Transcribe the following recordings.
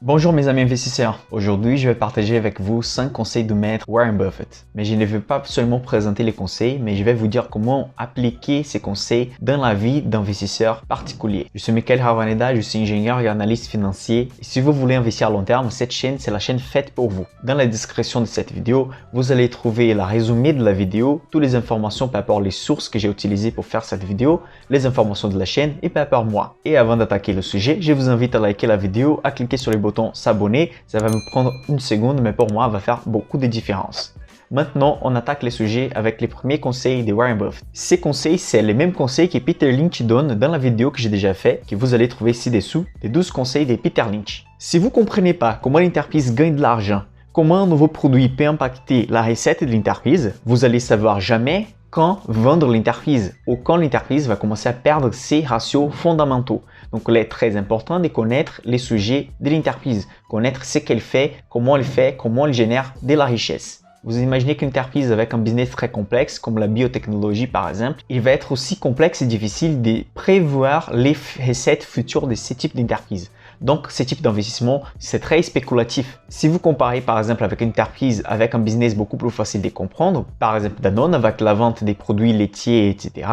Bonjour mes amis investisseurs, aujourd'hui je vais partager avec vous 5 conseils de maître Warren Buffett. Mais je ne vais pas seulement présenter les conseils, mais je vais vous dire comment appliquer ces conseils dans la vie d'investisseurs particuliers. Je suis Michael Ravaneda, je suis ingénieur et analyste financier. Et si vous voulez investir à long terme, cette chaîne c'est la chaîne faite pour vous. Dans la description de cette vidéo, vous allez trouver le résumé de la vidéo, toutes les informations par rapport aux sources que j'ai utilisées pour faire cette vidéo, les informations de la chaîne et par rapport à moi. Et avant d'attaquer le sujet, je vous invite à liker la vidéo, à cliquer sur le bouton s'abonner, ça va vous prendre une seconde, mais pour moi, ça va faire beaucoup de différence. Maintenant, on attaque le sujet avec les premiers conseils de Warren Buffett. Ces conseils, c'est les mêmes conseils que Peter Lynch donne dans la vidéo que j'ai déjà fait, que vous allez trouver ci-dessous, les 12 conseils de Peter Lynch. Si vous ne comprenez pas comment l'entreprise gagne de l'argent, comment un nouveau produit peut impacter la recette de l'entreprise, vous allez savoir jamais quand vendre l'entreprise ou quand l'entreprise va commencer à perdre ses ratios fondamentaux. Donc, il est très important de connaître les sujets de l'entreprise, connaître ce qu'elle fait, comment elle génère de la richesse. Vous imaginez qu'une entreprise avec un business très complexe, comme la biotechnologie par exemple, il va être aussi complexe et difficile de prévoir les recettes futures de ce type d'entreprise. Donc, ce type d'investissement, c'est très spéculatif. Si vous comparez par exemple avec une entreprise avec un business beaucoup plus facile de comprendre, par exemple Danone avec la vente des produits laitiers, etc.,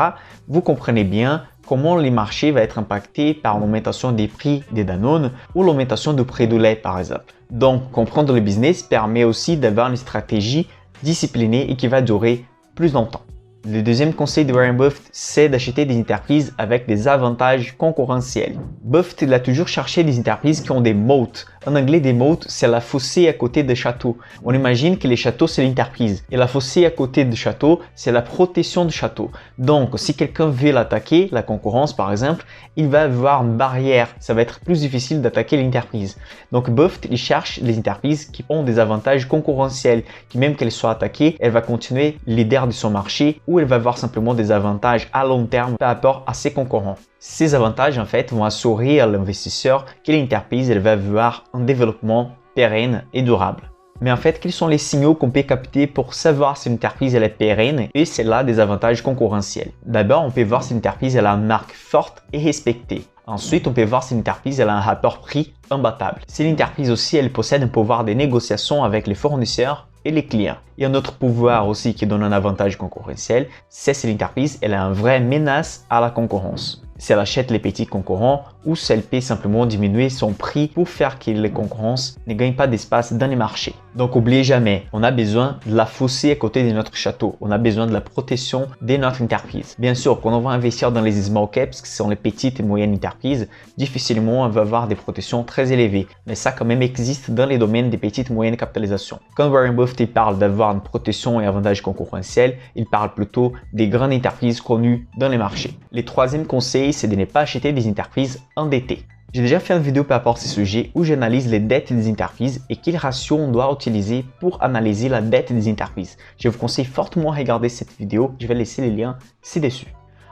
vous comprenez bien comment les marchés vont être impactés par l'augmentation des prix des Danone ou l'augmentation du prix du lait par exemple. Donc, comprendre le business permet aussi d'avoir une stratégie disciplinée et qui va durer plus longtemps. Le deuxième conseil de Warren Buffett, c'est d'acheter des entreprises avec des avantages concurrentiels. Buffett il a toujours cherché des entreprises qui ont des moats. En anglais, des moats, c'est la fossée à côté des châteaux. On imagine que les châteaux, c'est l'entreprise. Et la fossée à côté du château, c'est la protection du château. Donc, si quelqu'un veut l'attaquer, la concurrence par exemple, il va avoir une barrière. Ça va être plus difficile d'attaquer l'entreprise. Donc, Buffett, il cherche les entreprises qui ont des avantages concurrentiels, qui même qu'elles soient attaquées, elle va continuer leader de son marché ou elle va avoir simplement des avantages à long terme par rapport à ses concurrents. Ces avantages, en fait, vont assurer à l'investisseur que l'entreprise va avoir un développement pérenne et durable. Mais en fait, quels sont les signaux qu'on peut capter pour savoir si une entreprise est pérenne et c'est là des avantages concurrentiels? D'abord, on peut voir si une entreprise a une marque forte et respectée. Ensuite, on peut voir si une entreprise a un rapport prix imbattable. Si l'entreprise aussi, elle possède un pouvoir de négociation avec les fournisseurs et les clients. Et un autre pouvoir aussi qui donne un avantage concurrentiel, c'est si l'entreprise a une vraie menace à la concurrence. Si elle achète les petits concurrents ou si elle peut simplement diminuer son prix pour faire que les concurrents ne gagnent pas d'espace dans les marchés. Donc, n'oubliez jamais, on a besoin de la fossée à côté de notre château. On a besoin de la protection de notre entreprise. Bien sûr, quand on va investir dans les small caps, qui sont les petites et moyennes entreprises, difficilement on va avoir des protections très élevées. Mais ça quand même existe dans les domaines des petites et moyennes capitalisations. Quand Warren Buffett parle d'avoir une protection et avantage concurrentiel, il parle plutôt des grandes entreprises connues dans les marchés. Le troisième conseil, c'est de ne pas acheter des entreprises endettées. J'ai déjà fait une vidéo par rapport à ce sujet où j'analyse les dettes des entreprises et quel ratio on doit utiliser pour analyser la dette des entreprises. Je vous conseille fortement de regarder cette vidéo, je vais laisser les liens ci-dessus.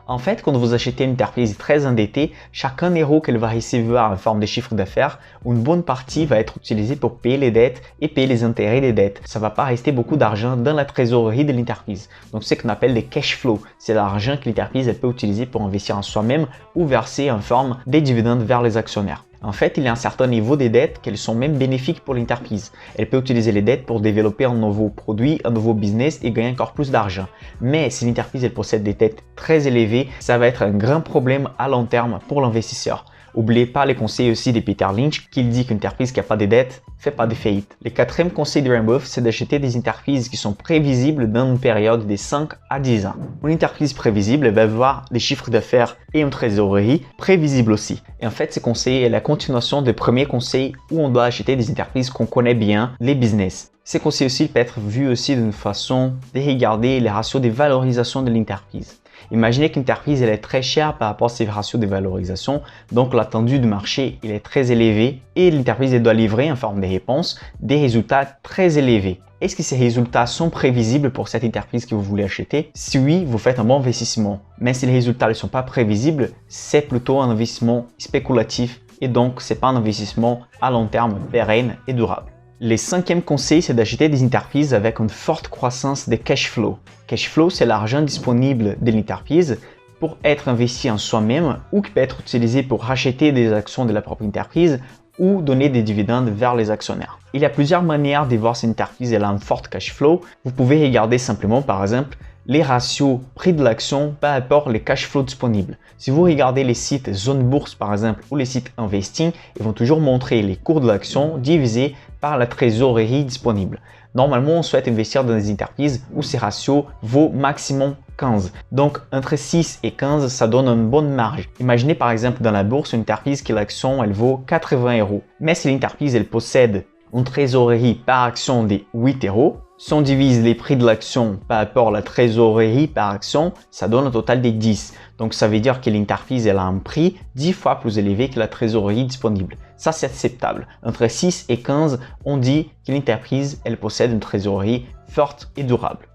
En fait, quand vous achetez une entreprise très endettée, chaque euro qu'elle va recevoir en forme de chiffre d'affaires, une bonne partie va être utilisée pour payer les dettes et payer les intérêts des dettes. Ça ne va pas rester beaucoup d'argent dans la trésorerie de l'entreprise. Donc, c'est ce qu'on appelle les cash flows. C'est l'argent que l'entreprise peut utiliser pour investir en soi-même ou verser en forme des dividendes vers les actionnaires. En fait, il y a un certain niveau de dettes qu'elles sont même bénéfiques pour l'entreprise. Elle peut utiliser les dettes pour développer un nouveau produit, un nouveau business et gagner encore plus d'argent. Mais si l'entreprise possède des dettes très élevées, ça va être un grand problème à long terme pour l'investisseur. N'oubliez pas les conseils aussi de Peter Lynch qui dit qu'une entreprise qui n'a pas de dettes ne fait pas de faillite. Le quatrième conseil de Warren Buffett, c'est d'acheter des entreprises qui sont prévisibles dans une période de 5 à 10 ans. Une entreprise prévisible va avoir des chiffres d'affaires et une trésorerie prévisible aussi. Et en fait, ce conseil est la continuation du premier conseil où on doit acheter des entreprises qu'on connaît bien, les business. Ces conseils aussi peuvent être vus aussi d'une façon de regarder les ratios de valorisation de l'entreprise. Imaginez qu'une entreprise est très chère par rapport à ses ratios de valorisation, donc l'attendu du marché il est très élevé et l'entreprise doit livrer en forme de réponse des résultats très élevés. Est-ce que ces résultats sont prévisibles pour cette entreprise que vous voulez acheter? Si oui, vous faites un bon investissement. Mais si les résultats ne sont pas prévisibles, c'est plutôt un investissement spéculatif et donc ce n'est pas un investissement à long terme pérenne et durable. Le cinquième conseil, c'est d'acheter des entreprises avec une forte croissance de cash flow. Cash flow, c'est l'argent disponible de l'entreprise pour être investi en soi-même ou qui peut être utilisé pour racheter des actions de la propre entreprise ou donner des dividendes vers les actionnaires. Il y a plusieurs manières de voir si une entreprise a un fort cash flow. Vous pouvez regarder simplement par exemple les ratios prix de l'action par rapport aux cash flow disponibles. Si vous regardez les sites Zone Bourse par exemple ou les sites Investing, ils vont toujours montrer les cours de l'action divisés par la trésorerie disponible. Normalement, on souhaite investir dans des entreprises où ces ratios vaut maximum 15. Donc, entre 6 et 15, ça donne une bonne marge. Imaginez par exemple dans la bourse une entreprise qui l'action elle vaut 80 €. Mais si l'entreprise elle possède une trésorerie par action de 8 €, si on divise les prix de l'action par rapport à la trésorerie par action, ça donne un total de 10. Donc, ça veut dire que l'entreprise elle a un prix 10 fois plus élevé que la trésorerie disponible. Ça, c'est acceptable. Entre 6 et 15, on dit que l'entreprise elle possède une trésorerie forte et durable.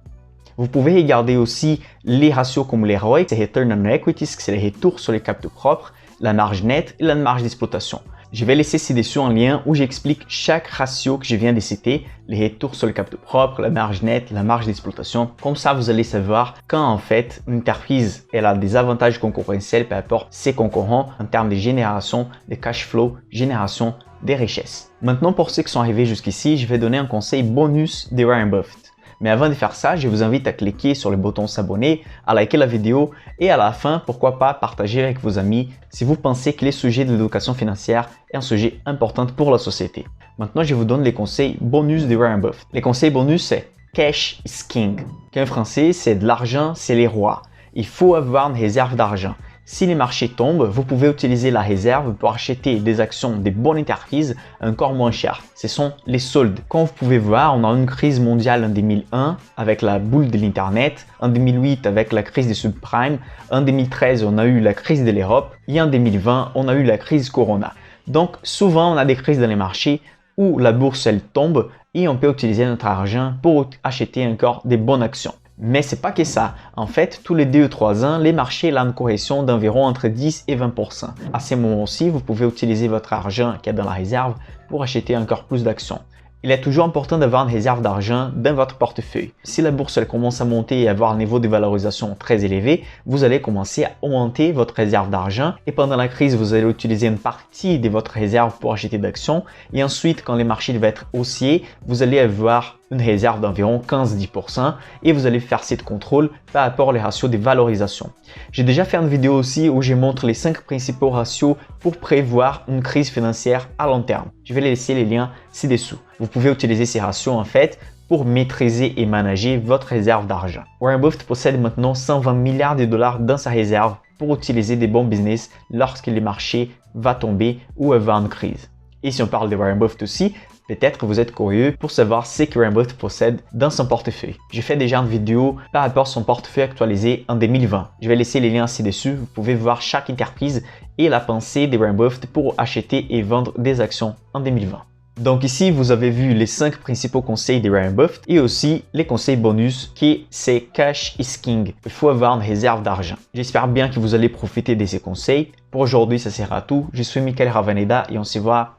Vous pouvez regarder aussi les ratios comme les ROI, c'est Return on Equity, c'est les retours sur les capitaux propres, la marge nette et la marge d'exploitation. Je vais laisser ci-dessous un lien où j'explique chaque ratio que je viens de citer, les retours sur les capitaux propres, la marge nette, la marge d'exploitation. Comme ça, vous allez savoir quand en fait une entreprise elle a des avantages concurrentiels par rapport à ses concurrents en termes de génération de cash flow, génération des richesses. Maintenant, pour ceux qui sont arrivés jusqu'ici, je vais donner un conseil bonus de Warren Buffett. Mais avant de faire ça, je vous invite à cliquer sur le bouton s'abonner, à liker la vidéo et à la fin, pourquoi pas partager avec vos amis si vous pensez que le sujet de l'éducation financière est un sujet important pour la société. Maintenant, je vous donne les conseils bonus de Warren Buffett. Les conseils bonus, c'est Cash is King. En français, c'est de l'argent, c'est les rois. Il faut avoir une réserve d'argent. Si les marchés tombent, vous pouvez utiliser la réserve pour acheter des actions des bonnes entreprises encore moins chères. Ce sont les soldes. Comme vous pouvez voir, on a eu une crise mondiale en 2001 avec la boule de l'Internet, en 2008 avec la crise des subprimes, en 2013 on a eu la crise de l'Europe et en 2020 on a eu la crise Corona. Donc souvent on a des crises dans les marchés où la bourse elle tombe et on peut utiliser notre argent pour acheter encore des bonnes actions. Mais c'est pas que ça. En fait, tous les 2 ou 3 ans, les marchés ont une correction d'environ entre 10 et 20%. À ces moments-ci, vous pouvez utiliser votre argent qui est dans la réserve pour acheter encore plus d'actions. Il est toujours important d'avoir une réserve d'argent dans votre portefeuille. Si la bourse elle commence à monter et avoir un niveau de valorisation très élevé, vous allez commencer à augmenter votre réserve d'argent et pendant la crise, vous allez utiliser une partie de votre réserve pour acheter d'actions et ensuite, quand les marchés vont être haussiers, vous allez avoir une réserve d'environ 15-10% et vous allez faire cette contrôle par rapport aux ratios de valorisation. J'ai déjà fait une vidéo aussi où je montre les 5 principaux ratios pour prévoir une crise financière à long terme. Je vais laisser les liens ci-dessous. Vous pouvez utiliser ces ratios en fait pour maîtriser et manager votre réserve d'argent. Warren Buffett possède maintenant 120 milliards de dollars dans sa réserve pour utiliser des bons business lorsque les marchés vont tomber ou avoir une crise. Et si on parle de Warren Buffett aussi, peut-être que vous êtes curieux pour savoir ce que Warren Buffett possède dans son portefeuille. J'ai fait déjà une vidéo par rapport à son portefeuille actualisé en 2020. Je vais laisser les liens ci-dessus. Vous pouvez voir chaque entreprise et la pensée de Warren Buffett pour acheter et vendre des actions en 2020. Donc ici, vous avez vu les 5 principaux conseils de Warren Buffett et aussi les conseils bonus qui c'est Cash is King. Il faut avoir une réserve d'argent. J'espère bien que vous allez profiter de ces conseils. Pour aujourd'hui, ça sera tout. Je suis Michael Ravaneda et on se voit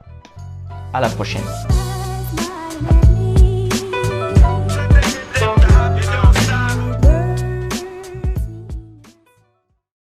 à la prochaine.